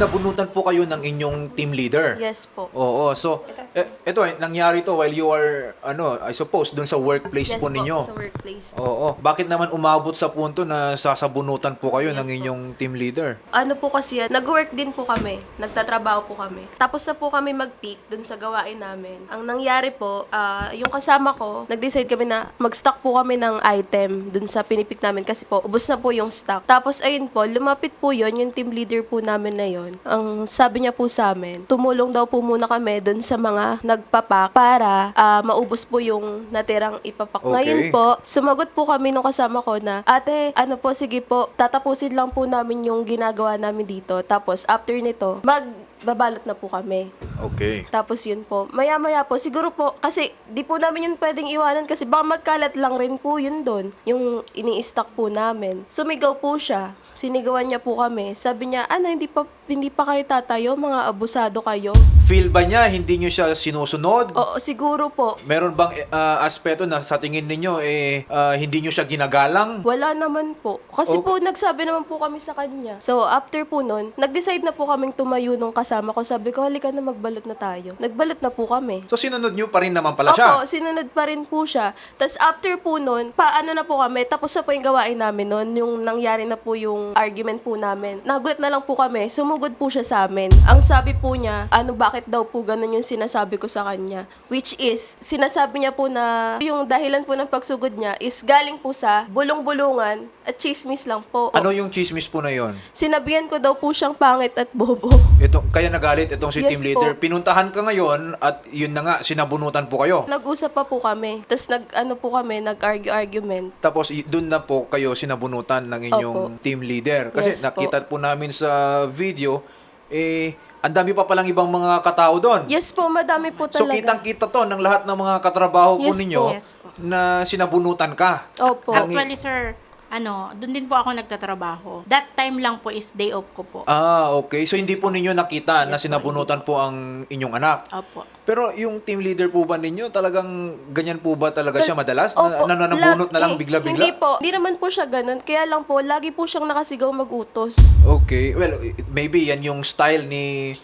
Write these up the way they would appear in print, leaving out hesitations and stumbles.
sinabunutan po kayo ng inyong team leader. Yes po. Oo, so ito nangyari to while you are I suppose doon sa workplace Yes po ninyo. sa workplace. Oo. Bakit naman umabot sa punto na sasabunutan po kayo ng inyong team leader? Ano po kasi, nag-work din po kami. Nagtatrabaho po kami. Tapos na po kami mag-peak dun sa gawain namin. Ang nangyari po, yung kasama ko, nag-decide kami na mag-stock po kami ng item dun sa pinipik namin kasi po, ubos na po yung stock. Tapos ayun po, lumapit po yon yung team leader po namin na yon. Ang sabi niya po sa amin, tumulong daw po muna kami dun sa mga nagpapak para maubos po yung natirang ipapak. Okay. Ngayon po, sumagot po kami nung kasama ko na, ate, ano po, sige po, tatapusin lang po namin yung ginagawa namin dito. Tapos after nito, magbabalot na po kami. Okay. Tapos yun po, maya-maya po, siguro po, kasi di po namin yun pwedeng iwanan kasi baka magkalat lang rin po yun doon, yung ini-stock po namin. Sumigaw po siya, sinigawan niya po kami. Sabi niya, hindi pa kayo tatayo, mga abusado kayo. Feel ba niya hindi niyo siya sinusunod? Oo, siguro po. Meron bang aspeto na sa tingin ninyo hindi niyo siya ginagalang? Wala naman po. Kasi Okay. po, nagsabi naman po kami sa kanya. So, after po nun, nag-decide na po kaming tumayo nung kasama ko. Sabi ko, halika na magbalot na tayo. Nagbalot na po kami. So sinunod niyo pa rin naman pala siya? Opo, sinunod pa rin po siya. Tapos after po nun, paano na po kami, tapos na po yung gawain namin nun, yung nangyari na po yung argument po namin. Nagulat na lang po kami, sumugod po siya sa amin. Ang sabi po niya, bakit daw po ganun yung sinasabi ko sa kanya. Which is, sinasabi niya po na yung dahilan po ng pagsugod niya is galing po sa bulong-bulungan at chismis lang po. Ano yung chismis po na yon? Sinabihan ko daw po siyang pangit at bobo. Kaya nagalit itong si Yes team leader. po. Pinuntahan ka ngayon at yun na nga, sinabunutan po kayo. Nag-usap pa po kami. Tapos nag-argue-argument. Tapos doon na po kayo sinabunutan ng inyong Opo. team leader. Kasi Yes nakita po namin sa video, ang dami pa palang ibang mga katao doon. Yes po, madami po So talaga. kitang-kita to ng lahat ng mga katrabaho po Yes ninyo po. Yes po. na sinabunutan ka. Opo. Actually, sir, doon din po ako nagtatrabaho. That time lang po is day off ko po. Okay. So hindi po ninyo nakita na Yes po, sinabunutan po ang inyong anak. Opo. Pero yung team leader po ba ninyo, talagang ganyan po ba talaga siya madalas? Opo. Nananabunot na lang bigla-bigla? Hindi po. Hindi naman po siya ganun. Kaya lang po, lagi po siyang nakasigaw mag-utos. Okay. Well, maybe yan yung style ni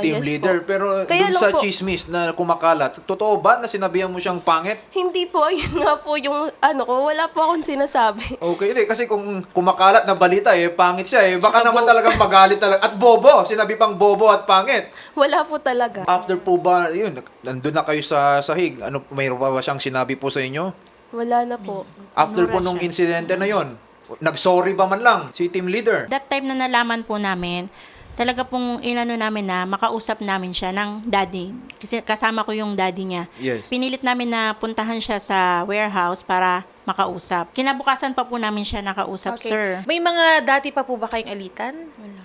team yes leader. po. Pero Kaya dun lang sa po- chismis na kumakalat, totoo ba na sinabihan mo siyang pangit? Hindi po. Yun nga po yung wala po akong sinasabi. Okay, hindi. Kasi kung kumakalat na balita, pangit siya baka Tsaka naman bobo. talagang magalit talaga. At bobo. Sinabi pang bobo at pangit. Wala po talaga. After po ba, yun, nandun na kayo sa sahig. Mayroon pa ba siyang sinabi po sa inyo? Wala na po. After po Minura nung siya. insidente na yon, nag-sorry ba man lang si team leader? That time na nalaman po namin, talaga pong namin na makausap namin siya ng daddy. Kasi kasama ko yung daddy niya. Yes. Pinilit namin na puntahan siya sa warehouse para makausap. Kinabukasan pa po namin siya nakausap, sir. May mga dati pa po ba kayong alitan?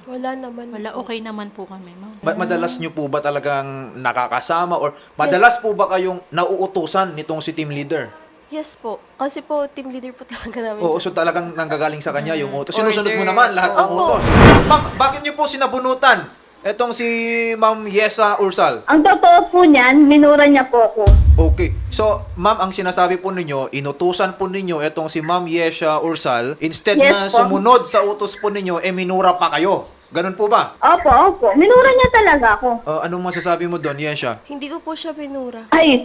Wala naman. Wala, okay naman po kami, ma'am. Madalas nyo po ba talagang nakakasama or madalas po ba kayong nauutusan nitong si team leader? Yes po. Kasi po, team leader po talaga namin. Oo, so talagang nanggagaling sa kanya yung utos. Sinusunod mo naman lahat ng Opo. utos. Ma'am, bakit nyo po sinabunutan etong si Ma'am Yesa Ursal? Ang totoo po niyan, minura niya po ako. Okay. So, ma'am, ang sinasabi po ninyo, inutusan po ninyo etong si Ma'am Yesa Ursal, instead Yes na po. sumunod sa utos po ninyo, minura pa kayo. Ganun po ba? Opo. Minura niya talaga ako. Anong masasabi mo doon, Yesa? Hindi ko po siya binura. Ay,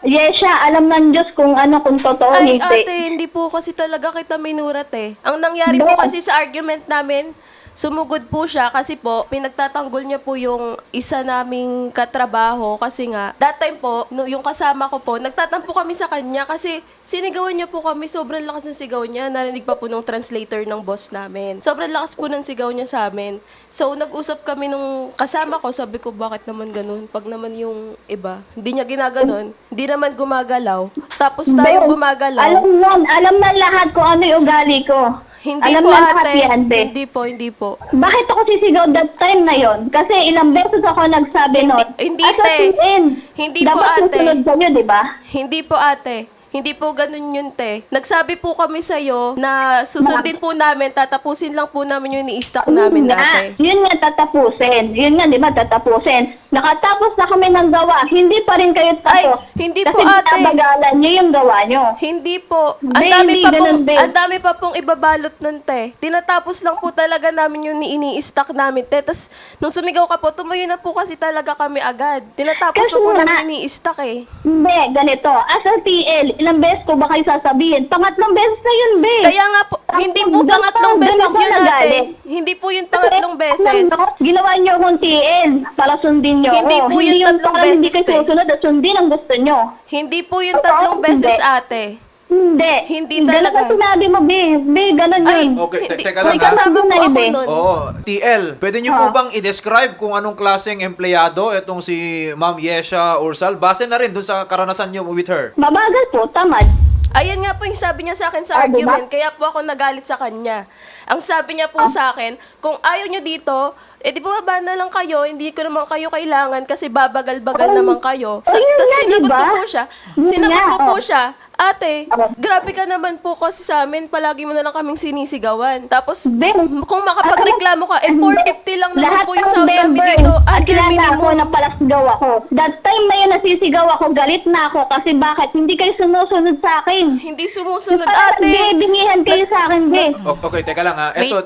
Yesha, alam ng Diyos kung totoo, Ay, hindi. ate, hindi po kasi talaga kita minurat eh. Ang nangyari po No. kasi sa argument namin, sumugod po siya kasi po, pinagtatanggol niya po yung isa naming katrabaho kasi nga, that time po, yung kasama ko po, nagtatampo kami sa kanya kasi sinigawan niya po kami, sobrang lakas ng sigaw niya, narinig pa po nung translator ng boss namin. Sobrang lakas po ng sigaw niya sa amin. So, nag-usap kami nung kasama ko, sabi ko, bakit naman ganun? Pag naman yung iba, hindi niya ginaganon, hindi naman gumagalaw. Tapos tayo Ben, gumagalaw. Alam na lahat kung ano yung ugali ko. Hindi alam po na lahat ate. yan, be. Hindi po. Bakit ako sisigaw that time na yon? Kasi ilang beses ako nagsabi nun. Hindi, As a te. PN, Hindi po, dapat ate. susunod kayo, di ba? Hindi po ate. Hindi po ganun yun, te. Nagsabi po kami sa'yo na susundin po namin, tatapusin lang po namin yung ni-stock namin, ate. Yun nga tatapusin. Yun nga, di ba, tatapusin. Nakatapos na kami ng gawa, hindi pa rin kayo Ay, tapos. hindi kasi po, ate. binabagalan niyo yung gawa niyo. Hindi po. Hindi, Ang dami hindi, pa ganun, pong, babe. ang dami pa pong ibabalot nun, te. Tinatapos lang po talaga namin yung ini-stack namin, te. Tapos, nung sumigaw ka po, tumayo na po kasi talaga kami agad. Tinatapos Kasi pa po nga- namin ini-stack eh. Hindi, ganito. As a TL, ilang beses ko ba kayo sasabihin? Pangatlong beses na yun, be. Kaya nga po, hindi po Doon pangatlong doon beses ako yun, ate. nagalit. Hindi po yun pangatlong beses. Alam mo, ginawa niyo akong TL para sundin niyo Hindi ako. po yun yung tatlong parang hindi beses, kayo te. susunod at sundin ang gusto niyo. Hindi po yun Totoo, tatlong beses, hindi. ate. Hindi. Hindi Ganun talaga. ang sinabi mo, be. Be, ganun Ay, yun. Okay, hindi. teka lang, May ha? kasama po Ay, ako be. nun. Oo, TL, pwede niyo po Ah. bang i-describe kung anong klaseng empleyado itong si Ma'am Yesha Ursal? Base na rin dun sa karanasan niyo with her. Mabagal po, tamad. Ayan nga po yung sabi niya sa akin sa Ah, diba? argument, kaya po ako nagalit sa kanya. Ang sabi niya po sa akin, kung ayaw niyo dito, di bumaba na lang kayo, hindi ko naman kayo kailangan kasi babagal-bagal naman kayo. ayun Tapos nga, sinagot diba? ko po siya. Yun Sinagot nga, ko po oh. siya. Ate, Oh. grabe ka naman po kasi sa amin, palagi mo na lang kaming sinisigawan. Tapos, Be, kung makapagreklamo ka, 450 lang naman lahat po yung ng sound namin member dito. at Under kilala ako minimum. na palasgaw ako. That time na yun nasisigaw ako, galit na ako kasi bakit hindi kayo sumusunod sa akin. Hindi sumusunod, Parang ate. bingihan kayo sa akin, be. Okay, teka lang ha. Ito,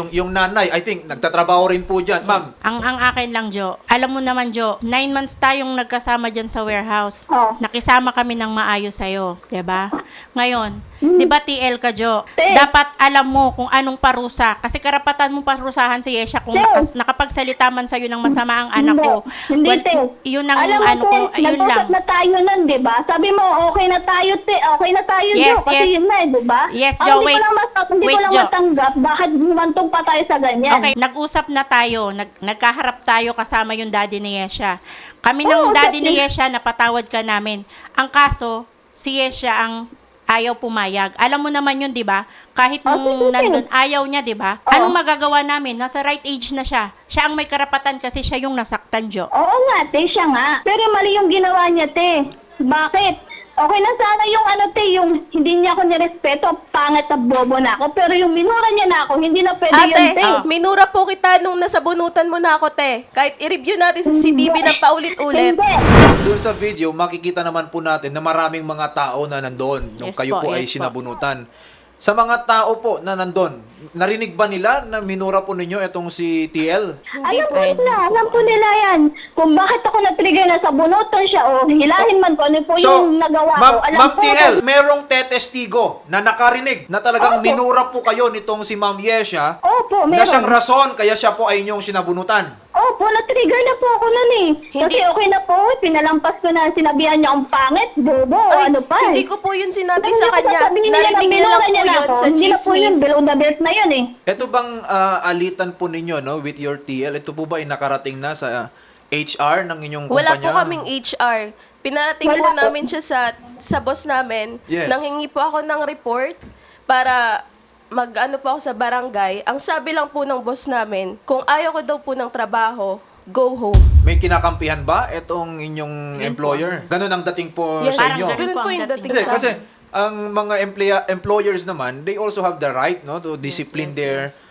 yung nanay, I think, nagtatrabaho rin po dyan. Ma'am, Ang akin lang, Jo. Alam mo naman, Jo, 9 months tayong nagkasama dyan sa warehouse. Oh. Nakisama kami ng maayos sa'yo. 'Di ba? Ngayon, di ba TL ka, Jo? Te. Dapat alam mo kung anong parusa. Kasi karapatan mo parusahan si Yesha kung Te. nakapagsalita man sa'yo ng masama ang anak ko. Hindi, Well, te. yun ang Alam mo, ano te, ko, ayun lang. nag-usap na tayo nun, di ba? Sabi mo, okay na tayo, te. Okay na tayo, Yes, Jo. Kasi yes. yun na, di ba? Yes, Ang Jo, Hindi wait. ko lang, hindi Wait, ko lang Jo. matanggap. Bakit humantong pa tayo sa ganyan? Okay, nag-usap na tayo. Nagkaharap tayo kasama yung daddy ni Yesha. Kami ng Oo, daddy kasi- ni Yesha, napatawad ka namin. Ang kaso, si Yesha ang ayaw pumayag. Alam mo naman yun, di ba? Kahit Oh, nung sige. nandun, ayaw niya, di ba? Oo. Anong magagawa namin? Nasa right age na siya. Siya ang may karapatan kasi siya yung nasaktan, Jo. Oo nga, te, siya nga. Pero mali yung ginawa niya, te. Bakit? Okay na sana yung ano, te, yung hindi niya ako nirespeto, pangit at bobo na ako. Pero yung minura niya na ako, hindi na pwede yun, Ate, te. minura po kita nung nasabunutan mo na ako, te. Kahit i-review natin sa CCTV ng paulit-ulit. Hindi. doon sa video, makikita naman po natin na maraming mga tao na nandun nung Yes kayo po, po ay yes po. sinabunutan. Sa mga tao po na nandun, narinig ba nila na minura po ninyo itong si TL? Alam po nila yan. Kung bakit ako na-trigger na sa bunutan siya o hilahin man ko ano po yung nagawa ko. Alam Ma'am po TL, merong tetestigo na nakarinig na talagang Opo. minura po kayo nitong si Ma'am Yesha Opo, na meron. siyang rason kaya siya po ay inyong sinabunutan. Opo, na-trigger na po ako nun eh. Hindi- Kasi okay na po, pinalampas ko na sinabihan niya akong pangit, bobo, o Ay, ano pa hindi eh. ko po yun sinabi Hindi sa ko kanya. sasabihin niya na Narinig niya minura lang po niya na yun ako. sa Hindi na po yun, chismis. below the belt na yun eh. Ito bang alitan po ninyo no with your TL? Ito po ba ay nakarating na sa HR ng inyong Wala kumpanya? po kaming HR. Pinarating po Wala po. namin siya sa boss namin. Yes. Nanghingi po ako ng report para mag-ano po ako sa barangay. Ang sabi lang po ng boss namin, kung ayaw ko daw po ng trabaho, go home. May kinakampihan ba itong inyong Yun employer? Ganun ang dating po Yes, sa Parang inyo? ganun ganun po po ang yung dating dating Hindi, sa kasi amin. ang mga employers naman, they also have the right no to discipline yes, their yes.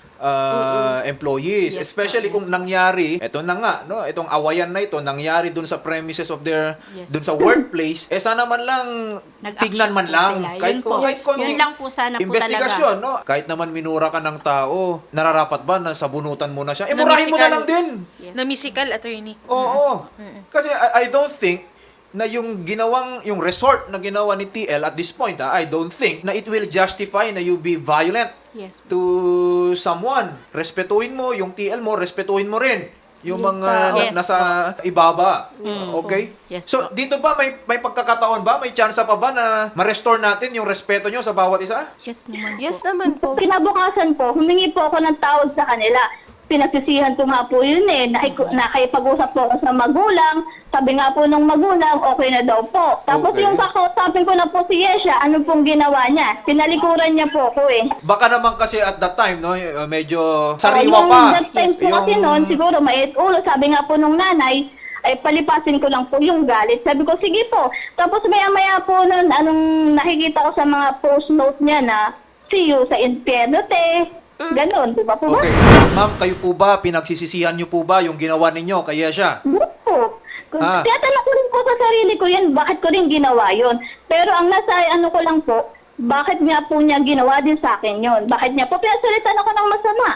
employees, Yes especially po, kung nangyari, eto na nga, no, itong awayan na ito nangyari dun sa premises of their Yes dun sa workplace, sana man lang Nag-action tignan man po lang sila. kahit Yun po. kung Yes, yun lang po sana po investigasyon, no? Kahit naman minura ka ng tao, nararapat ba na sabunutan mo na siya? Murahin mo na Namisikal. lang din. Na musical attorney. Oo. Kasi I don't think na yung resort na ginawa ni TL at this point, I don't think na it will justify na you be violent Yes. to someone. Respetuhin mo yung TL mo, respetuhin mo rin yung Yes, mga yes nasa ibaba. Yes Okay? po. Yes So po. dito ba may pagkakataon ba, may chance pa ba na ma-restore natin yung respeto nyo sa bawat isa? Yes naman po. Yes naman po. Kinabukasan po, humingi po ako ng tawag sa kanila. Pinagsisihan ko nga po yun eh. Nakipag-usap po ako sa magulang. Sabi nga po ng magulang, okay na daw po. Tapos Okay. yung kakausapin ko na po si Yesha, ano pong ginawa niya? Pinalikuran niya po ako eh. Baka naman kasi at that time, no, medyo sariwa Yung pa. that time po kasi noon, siguro mait ulo. Sabi nga po nung nanay, ay palipasin ko lang po yung galit. Sabi ko, sige po. Tapos maya-maya po nun, anong nakikita ko sa mga post note niya na, see you sa impyerno, te. Ganon, di ba po ba? Okay. Ma'am, kayo po ba, pinagsisisihan niyo po ba yung ginawa ninyo kay Yesha? Hindi po. Tinatanong ko rin po sa sarili ko yan, bakit ko rin ginawa yon. Pero ang nasa ano ko lang po, bakit nga po niya ginawa din sa akin yon? Bakit niya po pinasalitan ako ng masama?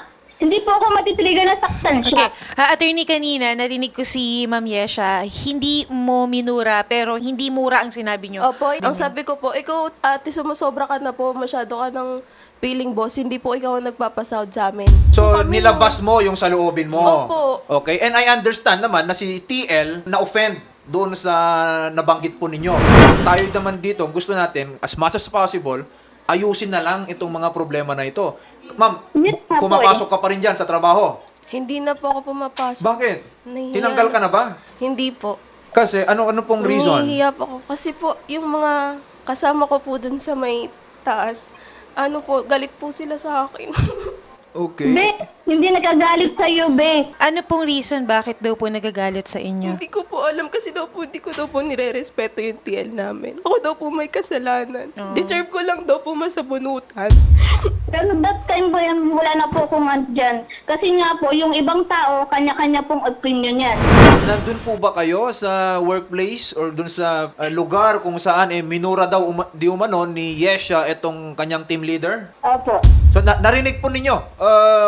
Hindi po ako matitiligan na saktan Okay. siya. Attorney, kanina, narinig ko si Ma'am Yesha, hindi mo minura, pero hindi mura ang sinabi nyo. Opo, ang sabi ko po, ikaw ate sumusobra ka na po, masyado ka ng feeling boss, hindi po ikaw ang nagpapasahod sa amin. So, Kami nilabas mo yung saloobin mo. Boss po. Okay? And I understand naman na si TL na-offend doon sa nabanggit po ninyo. Tayo naman dito, gusto natin, as much as possible, ayusin na lang itong mga problema na ito. Ma'am, Yes, nga po pumapasok ka pa rin dyan sa trabaho. Hindi na po ako pumapasok. Bakit? Nahihiya Tinanggal ka na ba? Hindi po. Kasi ano pong reason? Nahihiya po ako. Kasi po, yung mga kasama ko po dun sa may taas, ano po, galit po sila sa akin. Okay. Be, hindi nagagalit sa iyo, be. Ano pong reason bakit daw po nagagalit sa inyo? Hindi ko po alam kasi daw po, hindi ko daw po nire-respeto yung TL namin. Ako daw po may kasalanan. Deserve ko lang daw po masabunutan. Pero that time po yan, wala na po akong andyan. Kasi nga po, yung ibang tao, kanya-kanya pong opinion yan. Nandun po ba kayo sa workplace or dun sa lugar kung saan minura daw di umano ni Yesha itong kanyang team leader? Opo. So narinig po ninyo,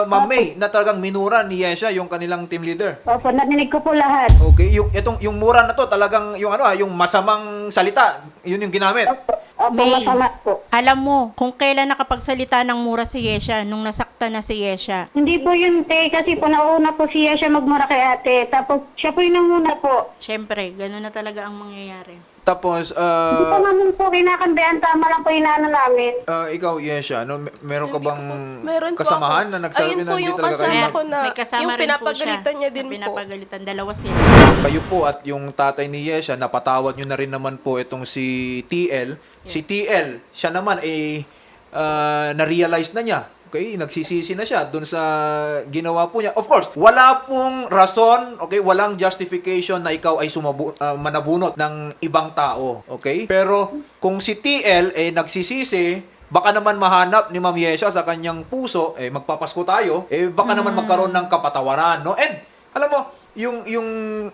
Ma'am May, na talagang minura ni Yesha yung kanilang team leader. Opo, narinig ko po lahat. Okay, yung mura na to talagang yung yung masamang salita, yun yung ginamit. Opo, May, masama po. alam mo, kung kailan nakapagsalita ng mura si Yesha, nung nasaktan na si Yesha. Hindi po yun, te, kasi po nauna po siya magmura kay ate. Tapos siya po yung nanguna po. Siyempre, gano'n na talaga ang mangyayari. Tapos, Hindi po namin po kinakambihan, tama lang po yung inaano namin. ikaw Yesha, meron ka Hindi ko bang po- meron po kasamahan ako. na nagsabi Ayun na po hindi yung talaga kayo kasama mag- ko na, May kasama yung rin po siya. pinapagalitan niya din po. Pinapagalitan, dalawa sila. Kayo po at yung tatay ni Yesha, napatawad nyo na rin naman po itong si TL. Si TL, siya naman na-realize na niya. Okay, nagsisisi na siya dun sa ginawa po niya. Of course, wala pong rason, okay, walang justification na ikaw ay manabunot ng ibang tao. Okay? Pero kung si TL nagsisisi, baka naman mahanap ni Ma'am Yesha sa kanyang puso, magpapasko tayo, baka naman magkaroon ng kapatawaran, no? And alam mo, yung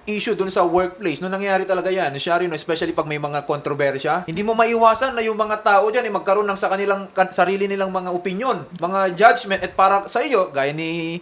issue dun sa workplace, no, nangyayari talaga yan, Shari, no, especially pag may mga kontrobersya, hindi mo maiwasan na yung mga tao dyan magkaroon ng sa kanilang sarili nilang mga opinion, mga judgment, at para sa iyo, gaya ni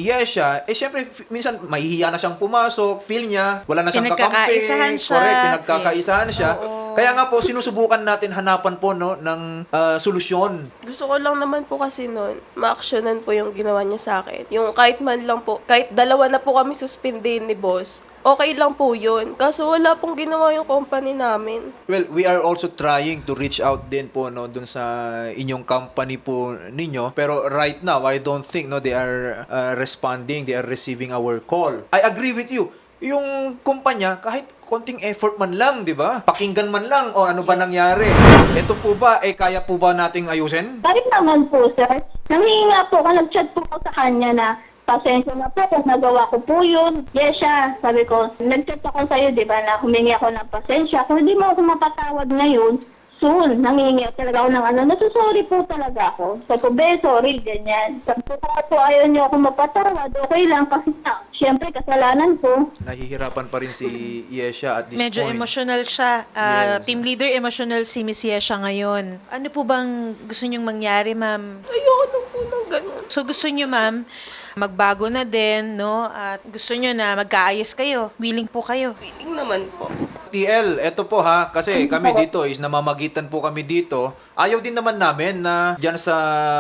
Yesha, syempre, minsan, mahihiya na siyang pumasok, feel niya, wala na siyang kakampi. Pinagkakaisahan siya. Correct, pinagkakaisahan siya. Kaya nga po, sinusubukan natin hanapan po, no, ng solusyon. Gusto ko lang naman po kasi noon, ma-actionan po yung ginawa niya sa akin. Yung kahit man lang po, kahit dalawa na po kami suspendin ni boss, okay lang po yun. Kaso wala pong ginawa yung company namin. Well, we are also trying to reach out din po, no, dun sa inyong company po ninyo. Pero right now, I don't think, no, they are responding, they are receiving our call. I agree with you. Yung kumpanya, kahit konting effort man lang, di ba? Pakinggan man lang, o ano ba nangyari? Ito po ba, kaya po ba nating ayusin? Kahit naman po, sir. Nanghihinga po ako, nag-chat po ako sa kanya na pasensya na po kung nagawa ko po yun. Yes, siya. Sabi ko, nag-chat ako sa'yo, di ba, na humingi ako ng pasensya. Kung hindi mo ako mapatawad ngayon, soon, nangihingi talaga ako ng nasusorry po talaga ako. Sabi ko, be, sorry, ganyan. Sabi ko, po ayaw niyo ako mapatawad, okay lang, kasi syempre, kasalanan ko. Nahihirapan pa rin si Yesha at this Medyo point. emotional siya. Yes. Team leader, emotional si Miss Yesha ngayon. Ano po bang gusto niyong mangyari, ma'am? Ayoko na po ng ganun. So gusto niyo, ma'am, magbago na din, no? At gusto niyo na magkaayos kayo. Willing po kayo. Feeling naman po. TL, eto po ha, kasi kami dito is namamagitan po kami dito. Ayaw din naman namin na dyan sa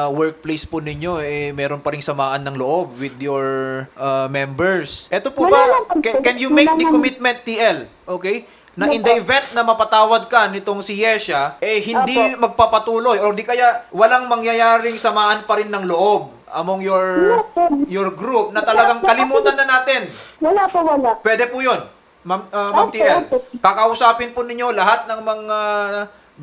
workplace po ninyo, meron pa ring samaan ng loob with your members. Eto po Wala ba, naman po. can you make Wala the naman. commitment, TL? Okay? Na in the event na mapatawad ka nitong si Yesha, hindi Opo. magpapatuloy or di kaya walang mangyayaring samaan pa rin ng loob among your group na talagang kalimutan na natin. Wala po, wala. Pwede po yun, Ma'am Opo, TL. opo. Kakausapin po ninyo lahat ng mga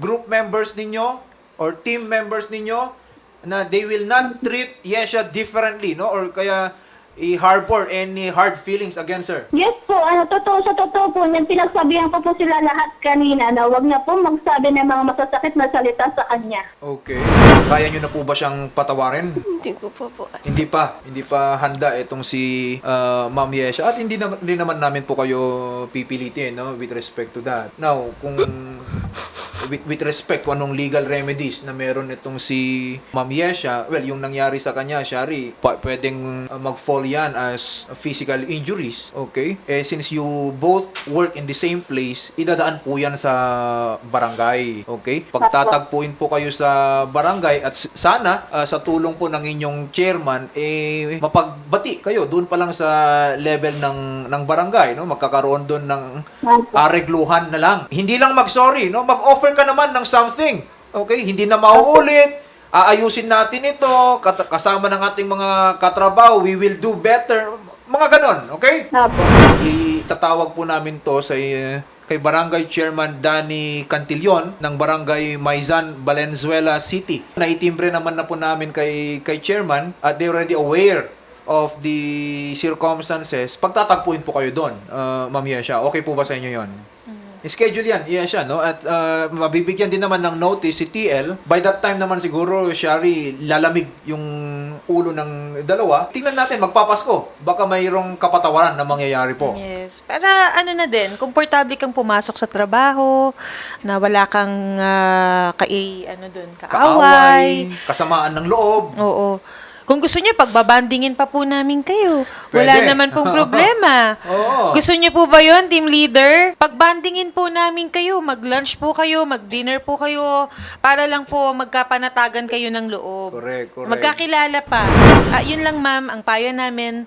group members ninyo or team members ninyo na they will not treat Yesha differently, no? Or kaya i-harbor any hard feelings against her. Yes po, sa totoo po, yan, pinagsabihan ko po sila lahat kanina na wag na po magsabi ng mga masasakit na salita sa kanya. Okay. Kaya nyo na po ba siyang patawarin? Hindi ko po. Hindi pa handa itong si Ma'am Yesha. At hindi naman namin po kayo pipilitin, no, with respect to that. Now, kung with respect kung anong legal remedies na meron itong si Ma'am Yesha, well, yung nangyari sa kanya, Shari, pwedeng mag-fall yan as physical injuries, okay? Since you both work in the same place, idadaan po yan sa barangay, okay? Pagtatagpuin po kayo sa barangay at sana sa tulong po ng inyong chairman, mapagbati kayo doon pa lang sa level ng barangay, no? Magkakaroon doon ng aregluhan na lang. Hindi lang mag-sorry, no? Mag-offer ka naman ng something. Okay? Hindi na mauulit. Aayusin natin ito. Kasama ng ating mga katrabaho. We will do better. Mga ganon. Okay? Apo. Itatawag po namin to sa kay Barangay Chairman Danny Cantillon ng Barangay Maizan, Valenzuela City. Naitimbre naman na po namin kay Chairman at they already aware of the circumstances. Pagtatagpuin po kayo doon, Ma'am Yesha. Okay po ba sa inyo yon? Schedule yan, Yesha, no? At mabibigyan din naman ng notice si TL. By that time naman siguro, Shari, lalamig yung ulo ng dalawa. Tingnan natin, magpapasko. Baka mayroong kapatawaran na mangyayari po. Yes. Para ano na din, komportable kang pumasok sa trabaho, na wala kang kaaway. Kasamaan ng loob. Oo. Kung gusto niyo, pagbabandingin pa po namin kayo. Pwede. Wala naman pong problema. Oo. Gusto niyo po ba yon, team leader? Pagbandingin po namin kayo. Mag-lunch po kayo, mag-dinner po kayo, para lang po magkapanatagan kayo ng loob. Correct. Magkakilala pa. Yun lang, ma'am, ang payo namin,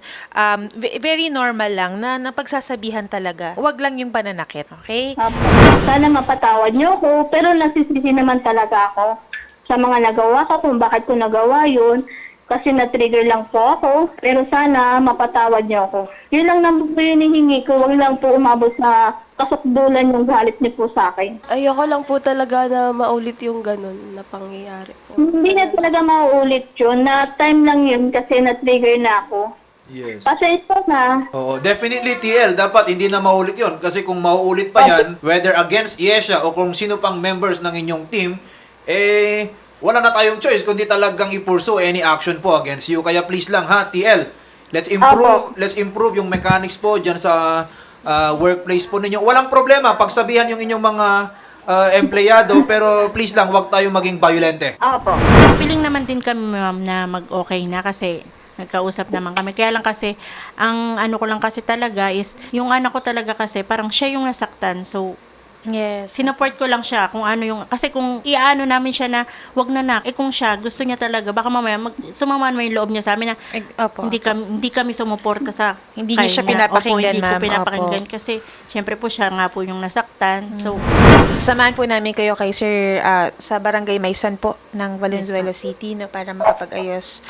very normal lang na napagsasabihan talaga. Huwag lang yung pananakit, okay? Apo. Sana mapatawad niyo ako, pero nasisisi naman talaga ako sa mga nagawa ko, kung bakit ko nagawa yun. Kasi na-trigger lang po ako, pero sana mapatawad niyo ako. Yun lang naman po yung hinihingi ko, wag lang po umabot sa kasukdulan yung galit niyo po sa akin. Ayoko lang po talaga na maulit yung ganun na pangyayari po. Hindi na talaga mauulit yun, na time lang yun kasi na-trigger na ako. Yes. Pasensya na. Oo, definitely TL, dapat hindi na maulit yon. Kasi kung mauulit pa yan, whether against Yesha o kung sino pang members ng inyong team, wala na tayong choice kundi talagang i-pursue any action po against you. Kaya please lang ha, TL, let's improve yung mechanics po dyan sa workplace po ninyo. Walang problema, pagsabihan yung inyong mga empleyado, pero please lang, wag tayong maging violente. Apo. Piling naman din kami, ma'am, na mag-okay na kasi nagkausap naman kami. Kaya lang kasi, ang ano ko lang kasi talaga is, yung anak ko talaga kasi, parang siya yung nasaktan. So, Yes. sinuport ko lang siya kung ano yung, kasi kung iaano namin siya na wag na kung siya gusto niya talaga, baka mamaya sumamaan mo yung loob niya sa amin na Opo. hindi kami sumuporta sa Hindi niya siya kanya. pinapakinggan, Opo, hindi ma'am. ko pinapakinggan Opo. kasi syempre po siya nga po yung nasaktan. So, Sasamahan po namin kayo kay Sir sa Barangay Maisan po ng Valenzuela City, no, para makapag-ayos,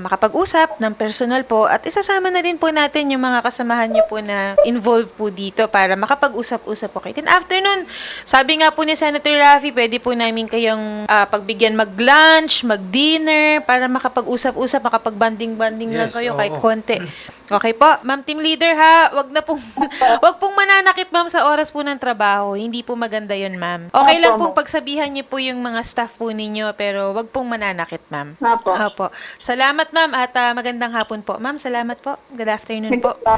makapag-usap ng personal po, at isasama na rin po natin yung mga kasamahan niyo po na involved po dito para makapag-usap-usap po kayo. Then after nun, sabi nga po ni Senator Raffy, pwede po namin kayong pagbigyan mag-lunch, mag-dinner, para makapag-usap-usap, makapag-banding-banding lang Yes, kayo oo. kahit konti. Okay po, Ma'am Team Leader ha, wag pong mananakit, ma'am, sa oras po ng trabaho. Hindi po maganda 'yun, ma'am. Okay lang pong pagsabihan niyo po yung mga staff po ninyo, pero wag pong mananakit, ma'am. Apo. Opo. Salamat, ma'am, at magandang hapon po. Ma'am, salamat po. Good afternoon po. Apo.